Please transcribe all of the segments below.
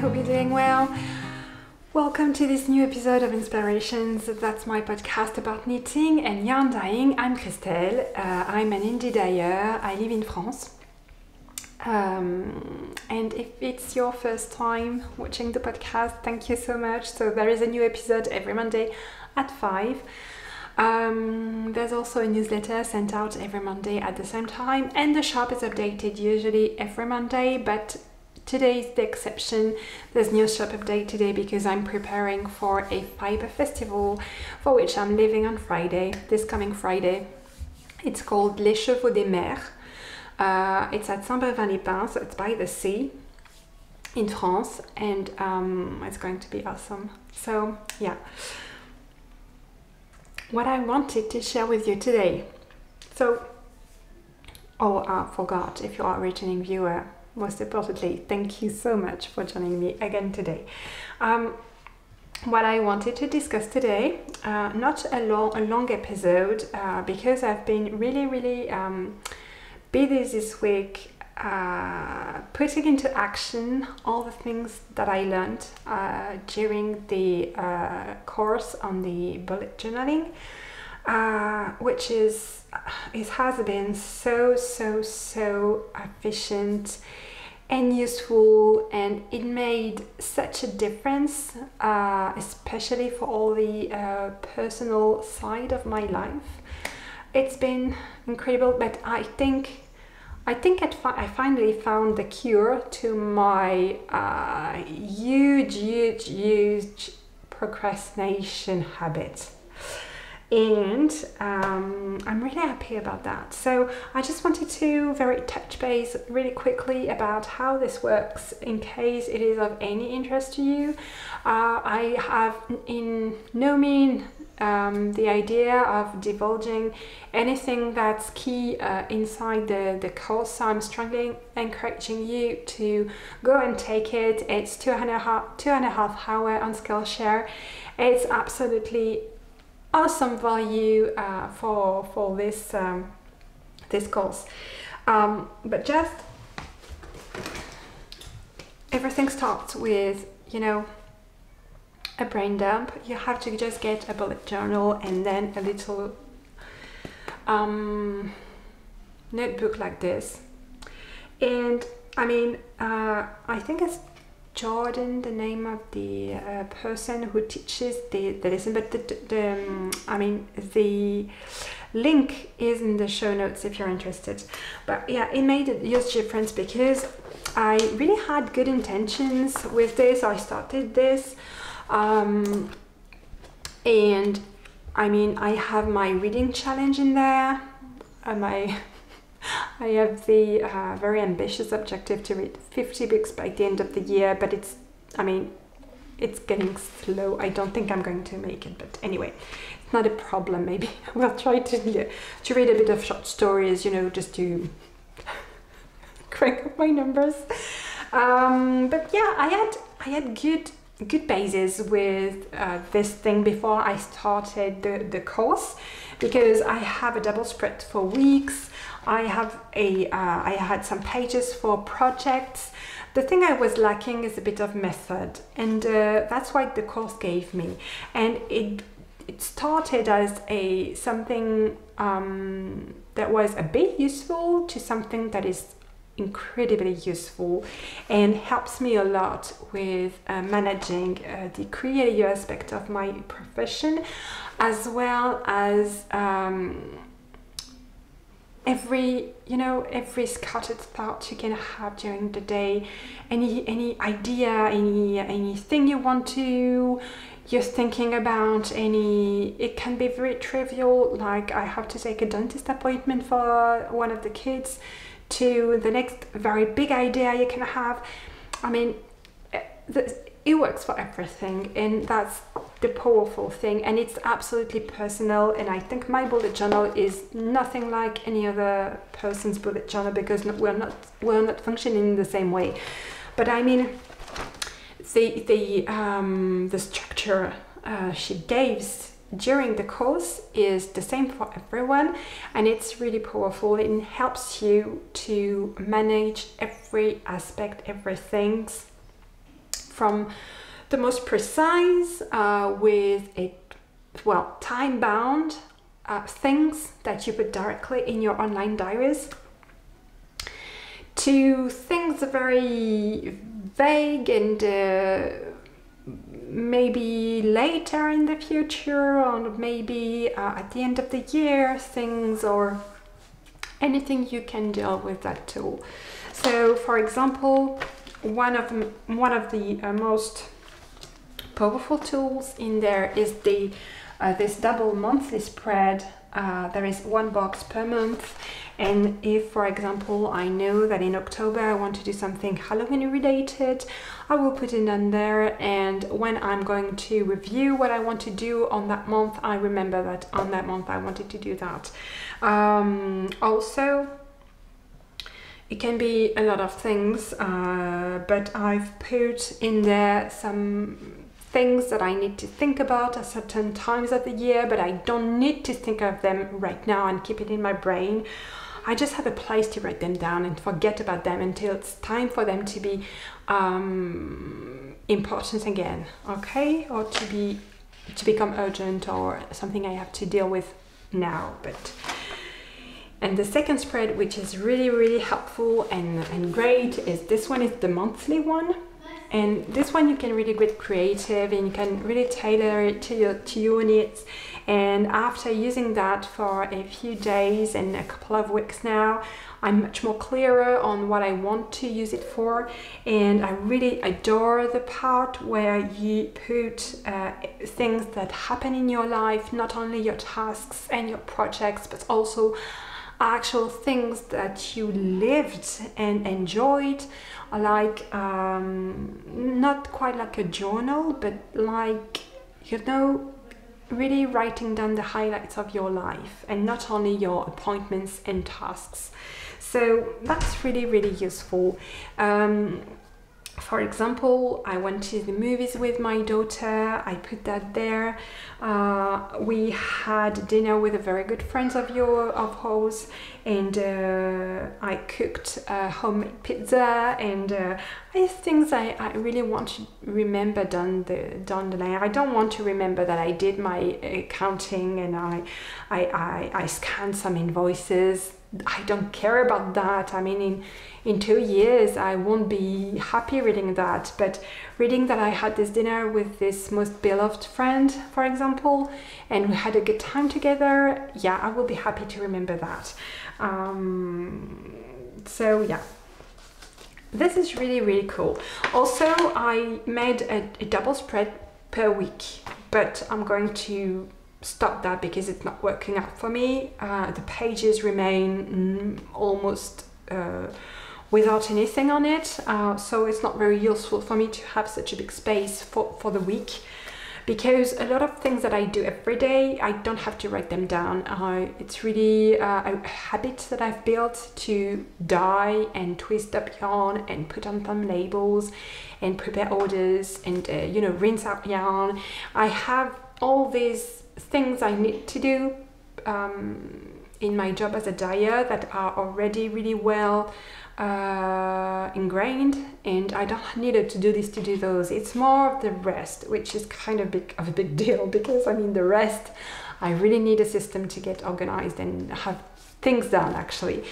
hope you're doing well. Welcome to this new episode of Inspirations. That's my podcast about knitting and yarn dyeing. I'm Christelle. I'm an indie dyer. I live in France. And if it's your first time watching the podcast, thank you so much. So there is a new episode every Monday at 5. There's also a newsletter sent out every Monday at the same time, and the shop is updated usually every Monday, but today is the exception. There's no shop update today because I'm preparing for a fiber festival for which I'm leaving on Friday, this coming Friday. It's called Les Chevaux des Mers. It's at Saint-Brevin-les-Pins, so it's by the sea in France, and it's going to be awesome. So yeah, what I wanted to share with you today. So, I forgot, if you are a returning viewer, most importantly, thank you so much for joining me again today. What I wanted to discuss today, not a long episode, because I've been really busy this week, putting into action all the things that I learned during the course on the bullet journaling, which has been so efficient and useful, and it made such a difference, especially for all the personal side of my life. It's been incredible, but I think I finally found the cure to my huge procrastination habit. And I'm really happy about that. So I just wanted to touch base really quickly about how this works in case it is of any interest to you. I have in no means the idea of divulging anything that's key inside the course, so I'm strongly encouraging you to go and take it. It's 2.5 hours on Skillshare. It's absolutely awesome value for this this course, but just everything starts with, you know, a brain dump. You have to just get a bullet journal and then a little notebook like this. And I mean, I think it's Jordan, the name of the person who teaches the lesson, but the link is in the show notes if you're interested. But yeah, it made a huge difference because I really had good intentions with this. I started this, and I mean, I have my reading challenge in there, and I have the very ambitious objective to read 50 books by the end of the year, but it's getting slow. I don't think I'm going to make it, but anyway, it's not a problem. Maybe we'll try to read a bit of short stories, you know, just to crank up my numbers. But yeah, I had good basis with this thing before I started the course, because I have a double spread for weeks. I had some pages for projects. The thing I was lacking is a bit of method, and that's what the course gave me. And it started as something that was a bit useful to something that is incredibly useful and helps me a lot with managing the creative aspect of my profession, as well as every scattered thought you can have during the day, any idea, anything you're thinking about, it can be very trivial, like I have to take a dentist appointment for one of the kids, to the next very big idea you can have. I mean, it works for everything, and that's the powerful thing, and it's absolutely personal. And I think my bullet journal is nothing like any other person's bullet journal, because we're not functioning in the same way. But I mean, the structure she gives during the course is the same for everyone, and it's really powerful. It helps you to manage every aspect, everything from the most precise with a, well, time-bound things that you put directly in your online diaries, to things very vague and maybe later in the future, or maybe at the end of the year things, or anything you can deal with that tool. So for example, one of the most powerful tools in there is the this double monthly spread. There is one box per month, and if, for example, I know that in October I want to do something Halloween related, I will put it on there, and when I'm going to review what I want to do on that month, I remember that on that month I wanted to do that. Also, it can be a lot of things, but I've put in there some things that I need to think about at certain times of the year, but I don't need to think of them right now and keep it in my brain. I just have a place to write them down and forget about them until it's time for them to be important again, okay? Or to become urgent, or something I have to deal with now. And the second spread, which is really helpful and great, is this one, is the monthly one. And this one you can really get creative, and you can really tailor it to your needs. And after using that for a few days and a couple of weeks now, I'm much more clearer on what I want to use it for. And I really adore the part where you put things that happen in your life, not only your tasks and your projects, but also actual things that you lived and enjoyed, like not quite like a journal, but like, you know, really writing down the highlights of your life and not only your appointments and tasks. So that's really useful. For example, I went to the movies with my daughter, I put that there. We had dinner with a very good friend of ours, and I cooked homemade pizza, and things I really want to remember down the line. I don't want to remember that I did my accounting and I scanned some invoices. I don't care about that. I mean, in 2 years I won't be happy reading that, but reading that I had this dinner with this most beloved friend, for example, and we had a good time together, yeah, I will be happy to remember that. So yeah, this is really cool. Also, I made a double spread per week, but I'm going to stop that because it's not working out for me. The pages remain almost without anything on it, so it's not very useful for me to have such a big space for the week, because a lot of things that I do every day, I don't have to write them down. It's really a habit that I've built to dye and twist up yarn and put on some labels and prepare orders and you know, rinse out yarn. I have all these things I need to do in my job as a dyer that are already really well ingrained, and I don't need to do this to do those. It's more of the rest, which is kind of a big deal, because I mean, the rest, I really need a system to get organized and have things done, actually.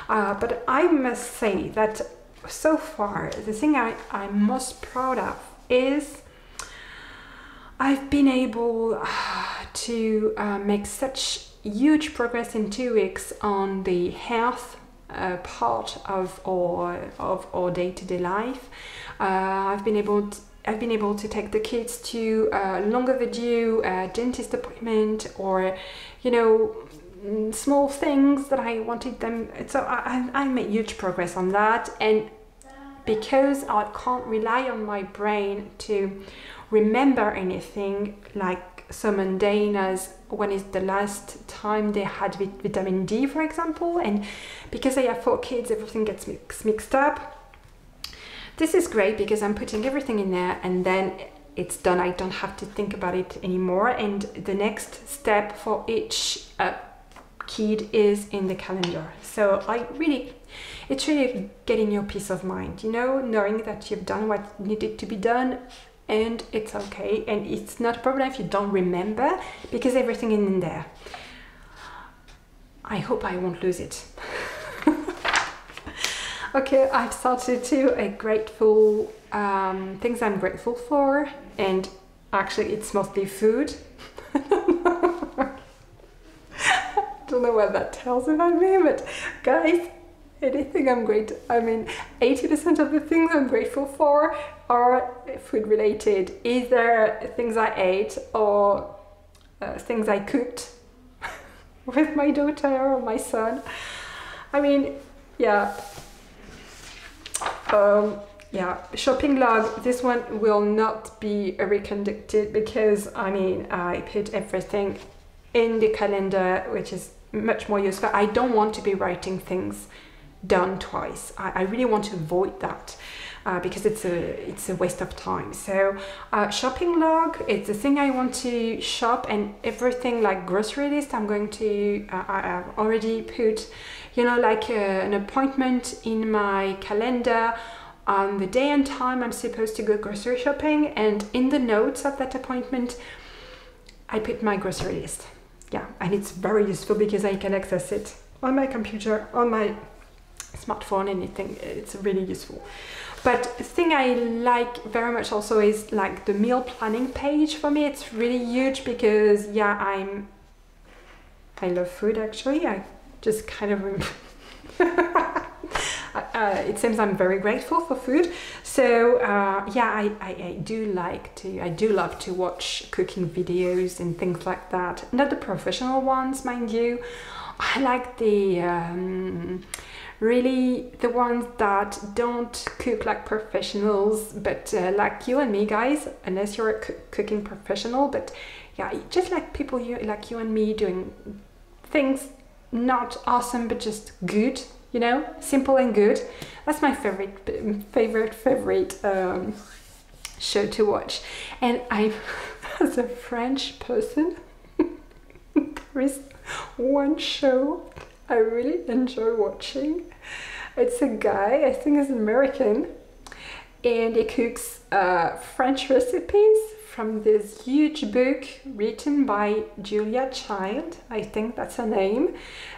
But I must say that so far, the thing I'm most proud of is I've been able to make such huge progress in 2 weeks on the health part of our day-to-day life. I've been able to take the kids to long overdue dentist appointment, or you know, small things that I wanted them. So I made huge progress on that, and because I can't rely on my brain to remember anything like so mundane as when is the last time they had vitamin D, for example, and because I have 4 kids, everything gets mixed up. This is great because I'm putting everything in there and then it's done. I don't have to think about it anymore, and the next step for each kid is in the calendar. So I really, it's really getting your peace of mind, you know, knowing that you've done what needed to be done and it's okay, and it's not a problem if you don't remember because everything is in there. I hope I won't lose it. Okay, I've started to a grateful things I'm grateful for, and actually it's mostly food. Don't know what that tells about me, but guys, anything I'm grateful, I mean 80% of the things I'm grateful for are food related, either things I ate or things I cooked with my daughter or my son. I mean, yeah. Yeah, shopping log, this one will not be reconducted because I mean I put everything in the calendar, which is much more useful. I don't want to be writing things done twice. I really want to avoid that because it's a waste of time. So shopping log, it's the thing I want to shop, and everything like grocery list I'm going to I've already put, you know, like an appointment in my calendar on the day and time I'm supposed to go grocery shopping, and in the notes of that appointment I put my grocery list. Yeah, and it's very useful because I can access it on my computer, on my smartphone, anything. It's really useful. But the thing I like very much also is like the meal planning page. For me it's really huge because yeah, I love food actually. I just kind of it seems I'm very grateful for food. So yeah, I do love to watch cooking videos and things like that. Not the professional ones, mind you. I like the really the ones that don't cook like professionals, but like you and me, guys, unless you're a cooking professional. But yeah, just like people like you and me doing things not awesome but just good, you know, simple and good. That's my favorite show to watch. And I, as a French person, there is one show I really enjoy watching. It's a guy, I think he's American, and he cooks French recipes from this huge book written by Julia Child, I think that's her name.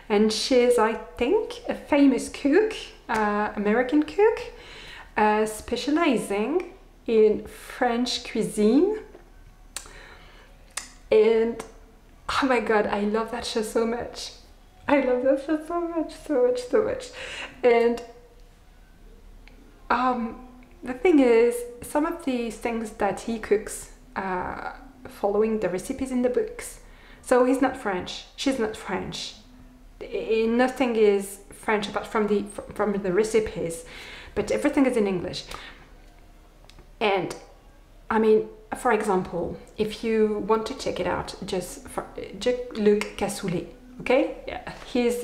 And she's, I think, a famous cook, American cook, specializing in French cuisine. And oh my god, I love that show so much. I love that show so much. And the thing is, some of the things that he cooks following the recipes in the books. So he's not French, she's not French. Nothing is French apart from the recipes, but everything is in English. And I mean, for example, if you want to check it out, just look cassoulet, okay? Yeah, his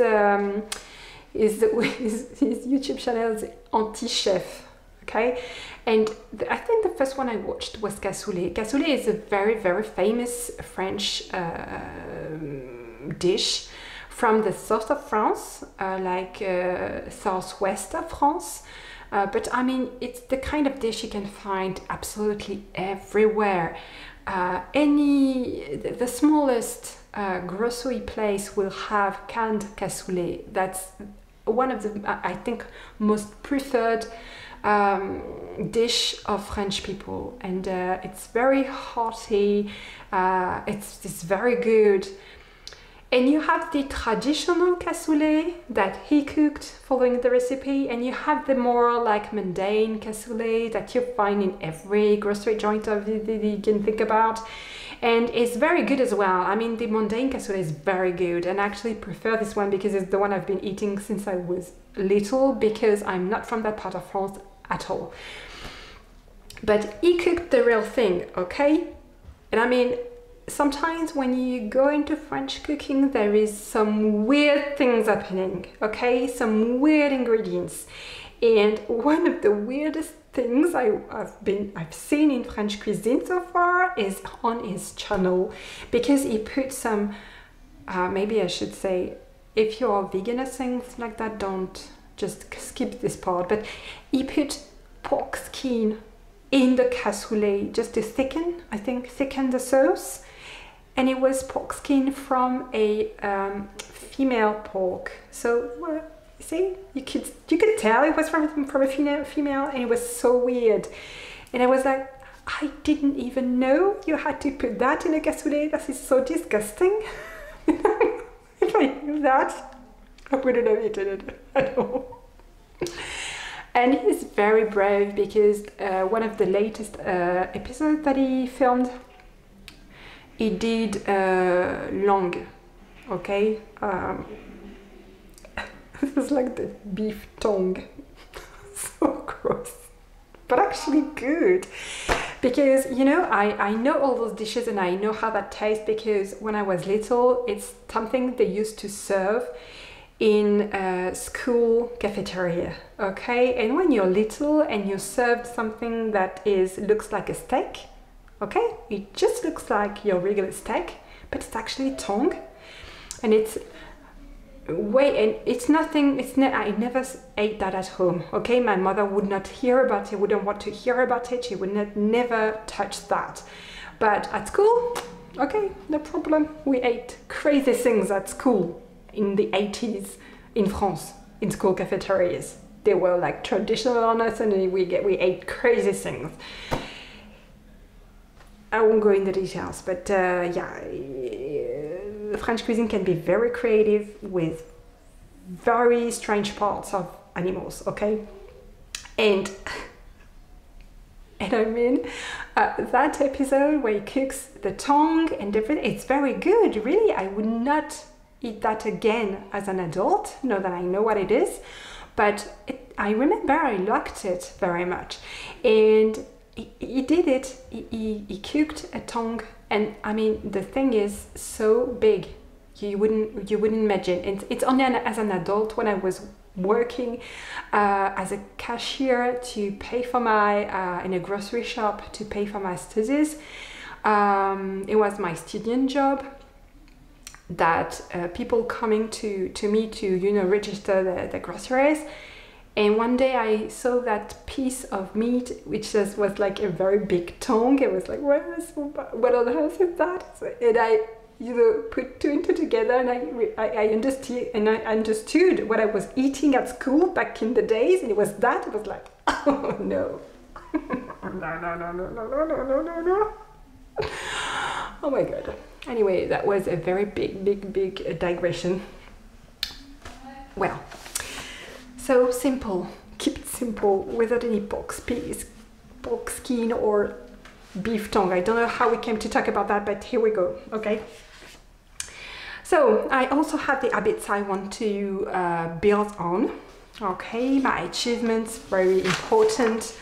YouTube channel is Anti-Chef, okay? And I think the first one I watched was cassoulet. Cassoulet is a very, very famous French dish from the south of France, like southwest of France. But I mean, it's the kind of dish you can find absolutely everywhere. The smallest grocery place will have canned cassoulet. That's one of the, I think, most preferred dish of French people, and it's very hearty. It's very good. And you have the traditional cassoulet that he cooked following the recipe, and you have the more like mundane cassoulet that you find in every grocery joint of you can think about. And it's very good as well. I mean, the mundane cassoulet is very good, and I actually prefer this one because it's the one I've been eating since I was little, because I'm not from that part of France at all. But he cooked the real thing, okay? And I mean, sometimes when you go into French cooking, there is some weird things happening, okay? Some weird ingredients. And one of the weirdest things I've seen in French cuisine so far is on his channel, because he put some, maybe I should say, if you're vegan or things like that, don't just skip this part, but he put pork skin in the cassoulet just to thicken the sauce. And it was pork skin from a female pork. So see, you could tell it was from a female, and it was so weird. And I was like, I didn't even know you had to put that in a cassoulet. That is so disgusting. If I knew that, I wouldn't have eaten it at all. And he's very brave because one of the latest episodes that he filmed, he did langue, okay? It was like the beef tongue. So gross, but actually good. Because, you know, I know all those dishes and I know how that tastes because when I was little, it's something they used to serve in school cafeteria, okay? And when you're little and you're served something that looks like a steak, okay? It just looks like your regular steak, but it's actually tongue. And it's nothing, I never ate that at home, okay? My mother would not hear about it, wouldn't want to hear about it, she would never touch that. But at school, okay, no problem. We ate crazy things at school in the 80s in France, in school cafeterias. They were like traditional on us and we ate crazy things. I won't go into the details, but yeah, the French cuisine can be very creative with very strange parts of animals, okay? And I mean, that episode where he cooks the tongue and everything, it's very good, really. I would not eat that again as an adult, now that I know what it is, but I remember I liked it very much. And he did it, he cooked a tongue, and I mean the thing is so big you wouldn't imagine. It's only as an adult when I was working as a cashier to pay for my in a grocery shop to pay for my studies. It was my student job that people coming to me to, you know, register the groceries. And one day I saw that piece of meat, which was like a very big tongue. It was like, what on earth is that? And I, you know, put two and two together, and I understood what I was eating at school back in the days, and it was that. It was like, oh no, no. Oh my god. Anyway, that was a very big digression. Well. So simple, keep it simple, without any pork skin or beef tongue. I don't know how we came to talk about that, but here we go, okay? So I also have the habits I want to build on, okay? My achievements, very important.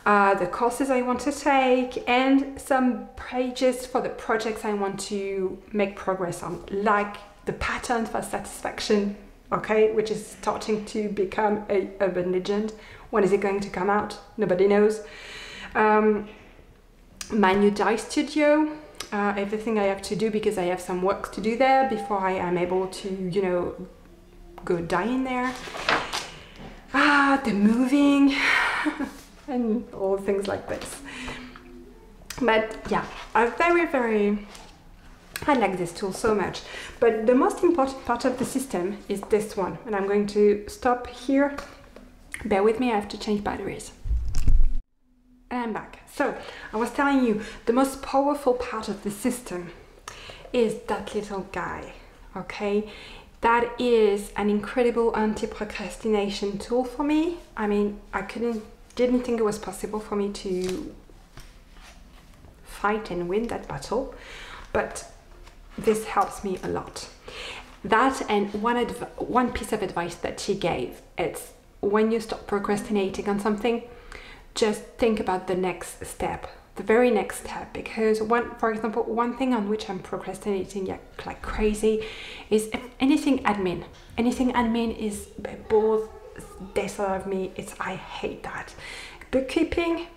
The courses I want to take, and some pages for the projects I want to make progress on, like the pattern for satisfaction, okay, which is starting to become a urban legend. When is it going to come out? Nobody knows. My new dye studio, everything I have to do because I have some work to do there before I am able to, you know, go dye in there. The moving and all things like this. But yeah, I like this tool so much, but the most important part of the system is this one, and I'm going to stop here. Bear with me, I have to change batteries. And I'm back. So I was telling you, the most powerful part of the system is that little guy, okay? That is an incredible anti-procrastination tool for me. I mean, didn't think it was possible for me to fight and win that battle, but this helps me a lot. That, and one piece of advice that she gave, it's when you stop procrastinating on something, just think about the next step, the very next step, because for example, one thing on which I'm procrastinating like crazy is anything admin. Anything admin is both this side of me. I hate that. Bookkeeping.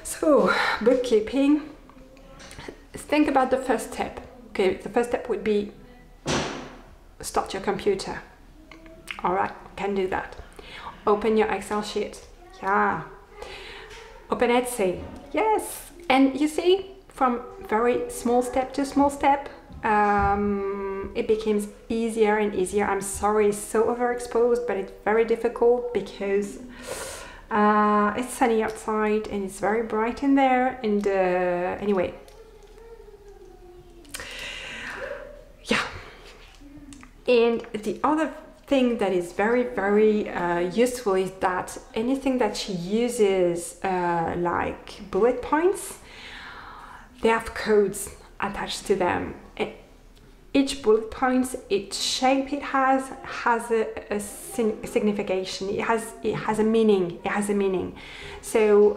So bookkeeping. Think about the first step. Okay, the first step would be start your computer. All right, can do that. Open your Excel sheet. Yeah. Open Etsy. Yes. And you see, from very small step to small step, it becomes easier and easier. I'm sorry, it's so overexposed, but it's very difficult because it's sunny outside and it's very bright in there. And anyway, yeah. And the other thing that is very, very useful is that anything that she uses, like bullet points, they have codes attached to them. Each bullet point, each shape it has a signification. It has a meaning. It has a meaning. So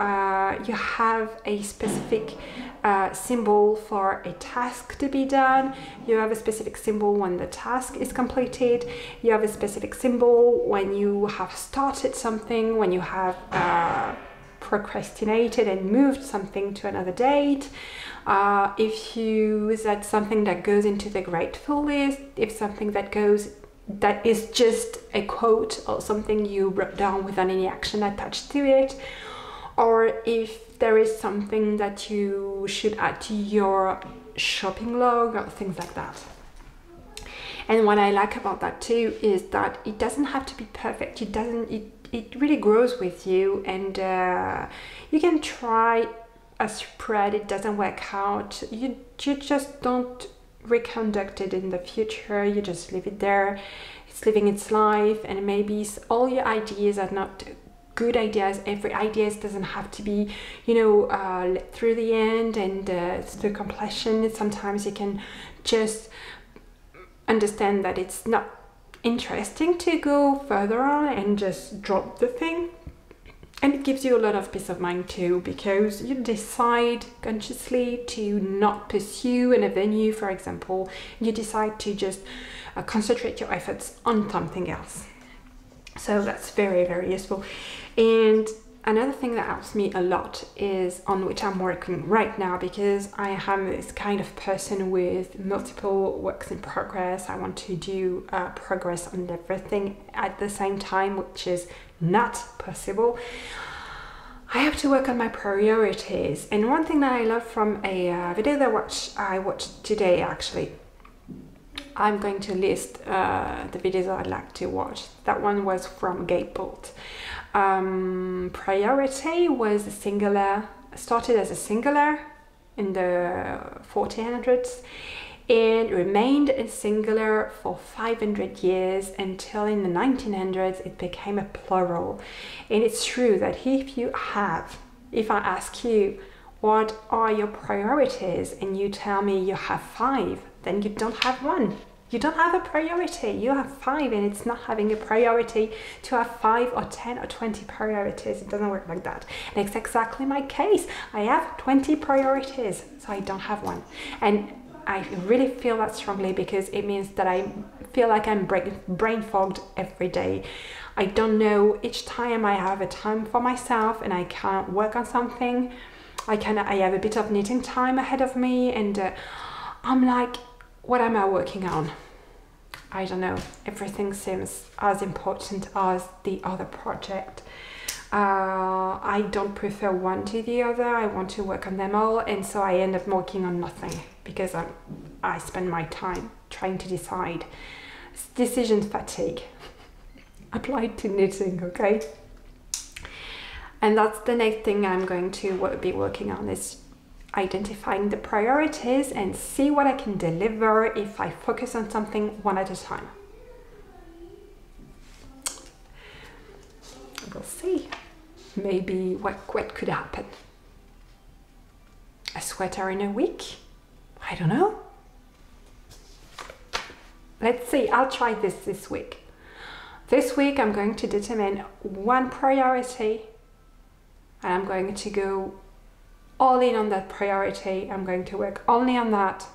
you have a specific symbol for a task to be done. You have a specific symbol when the task is completed. You have a specific symbol when you have started something, when you have procrastinated and moved something to another date. If you that's something that goes into the grateful list, if something that is just a quote or something you wrote down without any action attached to it, or if there is something that you should add to your shopping log or things like that. And what I like about that too is that it doesn't have to be perfect. It really grows with you, and you can try a spread. It doesn't work out, you just don't reconduct it in the future. You just leave it there. It's living its life, and maybe all your ideas are not good ideas. Every idea doesn't have to be, through the end and through completion. Sometimes you can just understand that it's not interesting to go further on and just drop the thing. And it gives you a lot of peace of mind too, because you decide consciously to not pursue an avenue, for example. You decide to just concentrate your efforts on something else. So that's very, very useful. And another thing that helps me a lot is on which I'm working right now, because I am this kind of person with multiple works in progress. I want to do progress on everything at the same time, which is not possible. I have to work on my priorities. And one thing that I love from a video that I watched today, actually, I'm going to list the videos I'd like to watch. That one was from Ep8. Priority was a singular, started as a singular in the 1400s and remained a singular for 500 years until in the 1900s it became a plural. And it's true that if I ask you what are your priorities and you tell me you have 5, then you don't have one. You don't have a priority, you have 5, and it's not having a priority to have 5 or 10 or 20 priorities. It doesn't work like that. And it's exactly my case. I have 20 priorities, so I don't have one. And I really feel that strongly, because it means that I feel like I'm brain fogged every day. I don't know, each time I have a time for myself and I can't work on something, I have a bit of knitting time ahead of me, and I'm like, what am I working on? I don't know. Everything seems as important as the other project. I don't prefer one to the other. I want to work on them all, and so I end up working on nothing because I spend my time trying to decide. It's decision fatigue applied to knitting, okay? And that's the next thing I'm going to be working on, is identifying the priorities and see what I can deliver if I focus on something one at a time. We'll see. Maybe what could happen. A sweater in a week? I don't know. Let's see. I'll try this week. This week I'm going to determine one priority, and I'm going to go all in on that priority. I'm going to work only on that,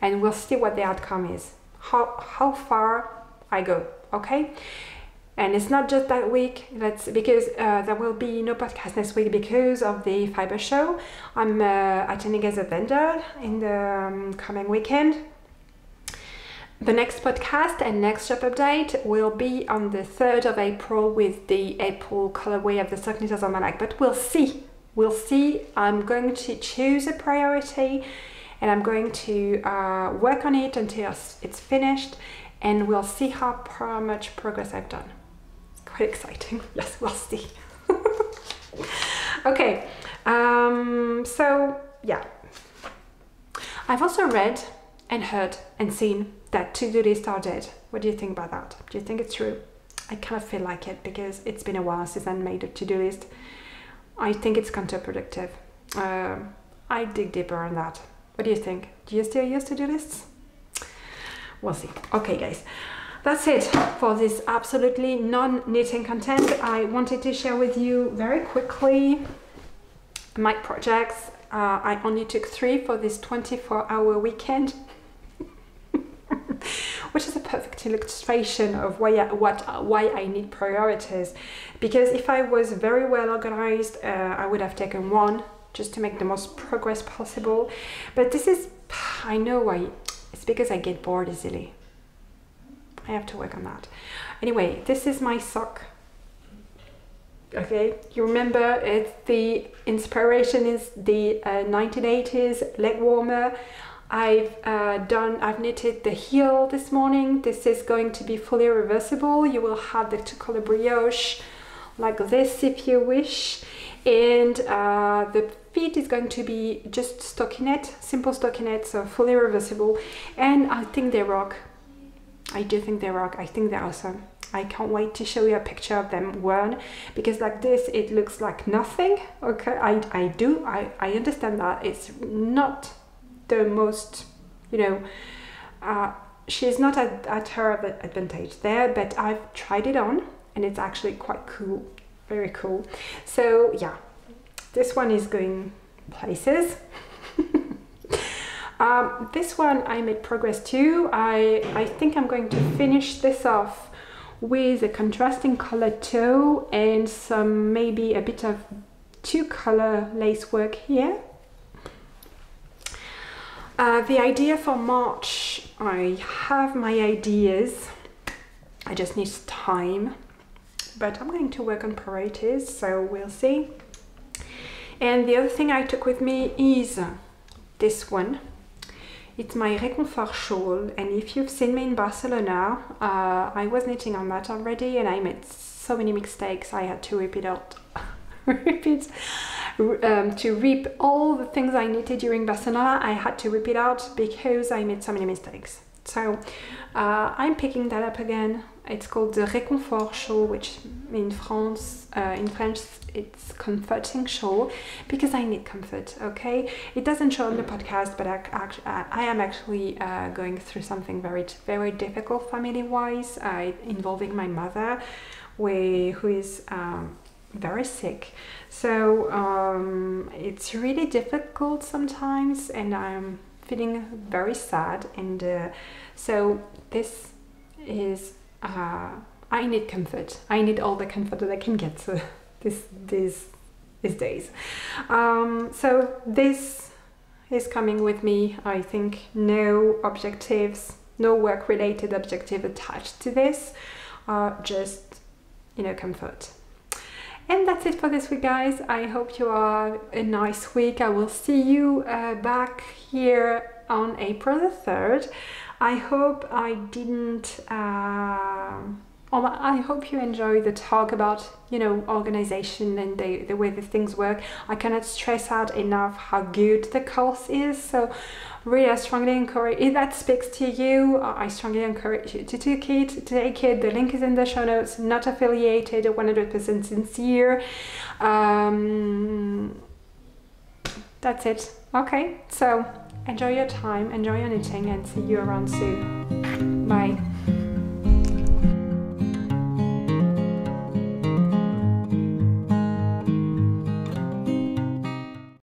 and we'll see what the outcome is, how far I go, okay? And it's not just that week, because there will be no podcast next week because of the fiber show. I'm attending as a vendor in the coming weekend, The next podcast and next shop update will be on the 3rd of April with the April colorway of the Sock Knitter's Almanac, but we'll see. We'll see. I'm going to choose a priority and I'm going to work on it until it's finished, and we'll see how much progress I've done. It's quite exciting. Yes, we'll see. Okay, so yeah. I've also read and heard and seen that to-do lists are dead. What do you think about that? Do you think it's true? I kind of feel like it because it's been a while since I made a to-do list. I think it's counterproductive. I dig deeper on that. What do you think? Do you still use to-do lists? We'll see. Okay, guys. That's it for this absolutely non-knitting content. I wanted to share with you very quickly my projects. I only took 3 for this 24-hour weekend, which is a perfect illustration of why I need priorities. Because if I was very well organized, I would have taken 1 just to make the most progress possible. But this is, I know why. It's because I get bored easily. I have to work on that. Anyway, this is my sock. Okay, you remember the inspiration is the 1980s leg warmer. I've knitted the heel this morning. This is going to be fully reversible. You will have the 2-color brioche like this if you wish, and the feet is going to be just stockinette, simple stockinette, so fully reversible, and I think they rock. I do think they rock. I think they're awesome. I can't wait to show you a picture of them worn, because like this it looks like nothing. Okay, I understand that it's not the most, you know, she's not at her advantage there, but I've tried it on and it's actually quite cool, very cool. So yeah, this one is going places. This one I made progress too. I think I'm going to finish this off with a contrasting color toe and some, maybe a bit of 2-color lace work here. The idea for March, I have my ideas. I just need time, but I'm going to work on priorities, so we'll see. And the other thing I took with me is this one. It's my Réconfort shawl, and if you've seen me in Barcelona, I was knitting on that already and I made so many mistakes. I had to rip it out. To rip all the things I knitted during Barcelona, I had to rip it out because I made so many mistakes. So I'm picking that up again. It's called the Réconfort shawl, which in French it's comforting shawl, because I need comfort. Okay, it doesn't show on the podcast, but I am actually going through something very, very difficult family-wise, involving my mother, who is very sick. So it's really difficult sometimes, and I'm feeling very sad. And so this is I need comfort. I need all the comfort that I can get these days. So this is coming with me. I think no objectives, no work-related objective attached to this. Just, you know, comfort. And that's it for this week, guys. I hope you are a nice week. I will see you back here on April the 3rd. I hope I didn't, I hope you enjoy the talk about, you know, organization and the way the things work. I cannot stress out enough how good the course is. So really, I strongly encourage, if that speaks to you, I strongly encourage you to take it. The link is in the show notes, not affiliated, 100% sincere. That's it. Okay, so enjoy your time, enjoy your knitting, and see you around soon. Bye.